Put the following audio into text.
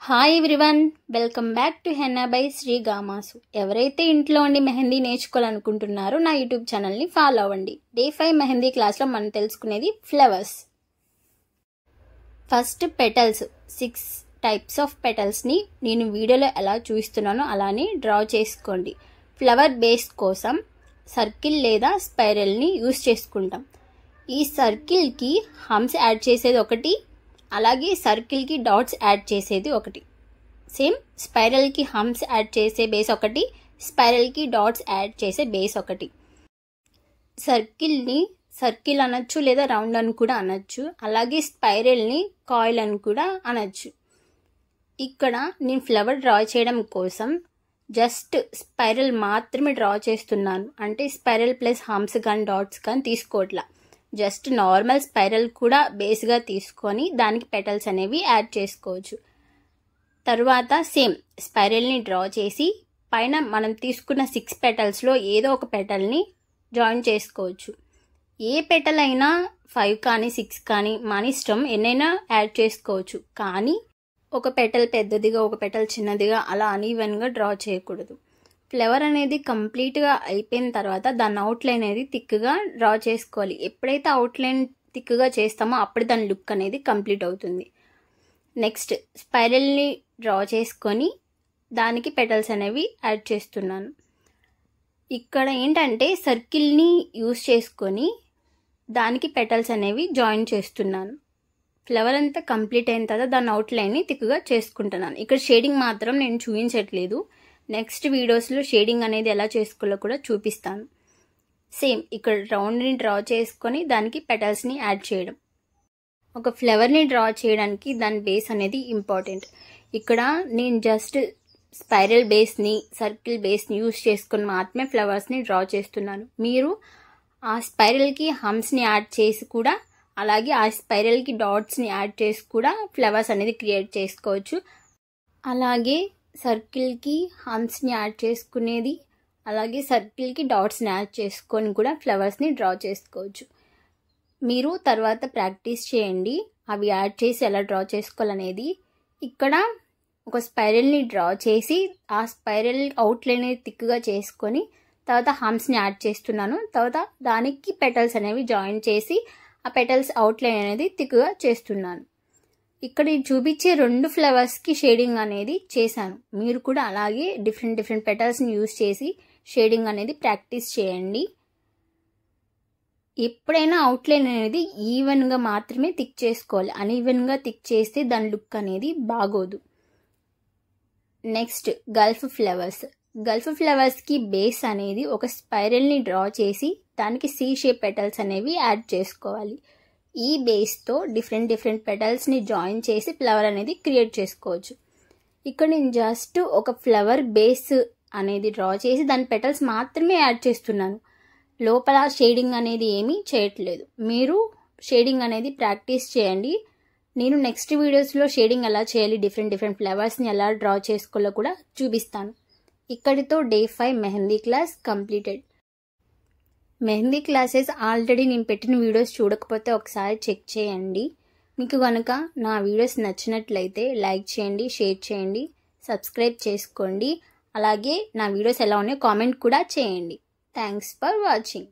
Hi everyone, welcome back to henna by Shri గామాసు. ఎవరైతే ఇంట్లో ఉండి మెహందీ నేర్చుకోవాలనుకుంటున్నారో నా యూట్యూబ్ ఛానల్ని ఫాలో అవ్వండి. డే 5 మెహందీ క్లాస్లో మనం తెలుసుకునేది flowers. First petals, 6 types of పెటల్స్ని నేను వీడియోలో ఎలా చూపిస్తున్నానో అలానే డ్రా చేసుకోండి. ఫ్లవర్ బేస్ కోసం సర్కిల్ లేదా స్పైరల్ని యూస్ చేసుకుంటాం. ఈ సర్కిల్కి హమ్స్ యాడ్ చేసేది ఒకటి, అలాగే సర్కిల్కి డాట్స్ యాడ్ చేసేది ఒకటి. సేమ్ స్పైరల్కి హమ్స్ యాడ్ చేసే బేస్ ఒకటి, స్పైరల్కి డాట్స్ యాడ్ చేసే బేస్ ఒకటి. సర్కిల్ని సర్కిల్ అనొచ్చు లేదా రౌండ్ అని కూడా అనొచ్చు. అలాగే స్పైరల్ని కాయిల్ అని కూడా అనొచ్చు. ఇక్కడ నేను ఫ్లవర్ డ్రా చేయడం కోసం జస్ట్ స్పైరల్ మాత్రమే డ్రా చేస్తున్నాను. అంటే స్పైరల్ ప్లస్ హమ్స్ కానీ డాట్స్ కానీ తీసుకోవట్లా. జస్ట్ నార్మల్ స్పైరల్ కూడా బేస్గా తీసుకొని దానికి పెటల్స్ అనేవి యాడ్ చేసుకోవచ్చు. తర్వాత సేమ్ స్పైరల్ని డ్రా చేసి పైన మనం తీసుకున్న 6 పెటల్స్లో ఏదో ఒక పెటల్ని జాయిన్ చేసుకోవచ్చు. ఏ పెటల్ అయినా 5 కానీ 6 కానీ మన ఇష్టం, ఎన్నైనా యాడ్ చేసుకోవచ్చు. కానీ ఒక పెటల్ పెద్దదిగా ఒక పెటల్ చిన్నదిగా అలా అన్ఈవెన్గా డ్రా చేయకూడదు. ఫ్లవర్ అనేది కంప్లీట్గా అయిపోయిన తర్వాత దాని అవుట్లైన్ అనేది థిక్గా డ్రా చేసుకోవాలి. ఎప్పుడైతే అవుట్లైన్ థిక్గా చేస్తామో అప్పుడు దాని లుక్ అనేది కంప్లీట్ అవుతుంది. నెక్స్ట్ స్పైరల్ని డ్రా చేసుకొని దానికి పెటల్స్ అనేవి యాడ్ చేస్తున్నాను. ఇక్కడ ఏంటంటే సర్కిల్ని యూస్ చేసుకొని దానికి పెటల్స్ అనేవి జాయిన్ చేస్తున్నాను. ఫ్లవర్ అంతా కంప్లీట్ అయిన తర్వాత దాని అవుట్లైన్ని థిక్గా చేసుకుంటున్నాను. ఇక్కడ షేడింగ్ మాత్రం నేను చూపించట్లేదు. నెక్స్ట్ వీడియోస్లో షేడింగ్ అనేది ఎలా చేసుకోవాలో కూడా చూపిస్తాను. సేమ్ ఇక్కడ రౌండ్ని డ్రా చేసుకొని దానికి పెటల్స్ని యాడ్ చేయడం. ఒక ఫ్లవర్ని డ్రా చేయడానికి దాని బేస్ అనేది ఇంపార్టెంట్. ఇక్కడ నేను జస్ట్ స్పైరల్ బేస్ని సర్కిల్ బేస్ని యూస్ చేసుకొని మాత్రమే ఫ్లవర్స్ని డ్రా చేస్తున్నాను. మీరు ఆ స్పైరల్కి హమ్స్ని యాడ్ చేసి కూడా, అలాగే ఆ స్పైరల్కి డాట్స్ని యాడ్ చేసి కూడా ఫ్లవర్స్ అనేది క్రియేట్ చేసుకోవచ్చు. అలాగే సర్కిల్కి హమ్స్ని యాడ్ చేసుకునేది, అలాగే సర్కిల్కి డాట్స్ని యాడ్ చేసుకొని కూడా ఫ్లవర్స్ని డ్రా చేసుకోవచ్చు. మీరు తర్వాత ప్రాక్టీస్ చేయండి అవి యాడ్ చేసి ఎలా డ్రా చేసుకోవాలనేది. ఇక్కడ ఒక స్పైరల్ని డ్రా చేసి ఆ స్పైరల్ అవుట్లైన్ థిక్గా చేసుకొని తర్వాత హమ్స్ని యాడ్ చేస్తున్నాను. తర్వాత దానికి పెటల్స్ అనేవి జాయిన్ చేసి ఆ పెటల్స్ అవుట్లైన్ అనేది థిక్గా చేస్తున్నాను. ఇక్కడ నేను చూపించే 2 ఫ్లవర్స్కి షేడింగ్ అనేది చేశాను. మీరు కూడా అలాగే డిఫరెంట్ పెటల్స్ని యూస్ చేసి షేడింగ్ అనేది ప్రాక్టీస్ చేయండి. ఎప్పుడైనా అవుట్లైన్ అనేది ఈవెన్గా మాత్రమే థిక్ చేసుకోవాలి. అన్ఈవెన్గా థిక్ చేస్తే దాని లుక్ అనేది బాగోదు. Next gulf flowers. గల్ఫ్ ఫ్లవర్స్కి బేస్ అనేది ఒక స్పైరల్ని డ్రా చేసి దానికి సి షేప్ పెటల్స్ అనేవి యాడ్ చేసుకోవాలి. ఈ బేస్తో డిఫరెంట్ పెటల్స్ని జాయిన్ చేసి ఫ్లవర్ అనేది క్రియేట్ చేసుకోవచ్చు. ఇక్కడ నేను జస్ట్ ఒక ఫ్లవర్ బేస్ అనేది డ్రా చేసి దాని పెటల్స్ మాత్రమే యాడ్ చేస్తున్నాను. లోపల షేడింగ్ అనేది ఏమీ చేయట్లేదు. మీరు షేడింగ్ అనేది ప్రాక్టీస్ చేయండి. నేను నెక్స్ట్ వీడియోస్లో షేడింగ్ ఎలా చేయాలి, డిఫరెంట్ ఫ్లవర్స్ని ఎలా డ్రా చేసుకోవాలో కూడా చూపిస్తాను. ఇక్కడితో day 5 mehndi class completed. Mehndi classes already నేను పెట్టిన వీడియోస్ చూడకపోతే ఒకసారి చెక్ చేయండి. మీకు కనుక నా వీడియోస్ నచ్చినట్లయితే లైక్ చేయండి, షేర్ చేయండి, సబ్స్క్రైబ్ చేసుకోండి. అలాగే నా వీడియోస్ ఎలా ఉన్నాయో కామెంట్ కూడా చేయండి. Thanks for watching.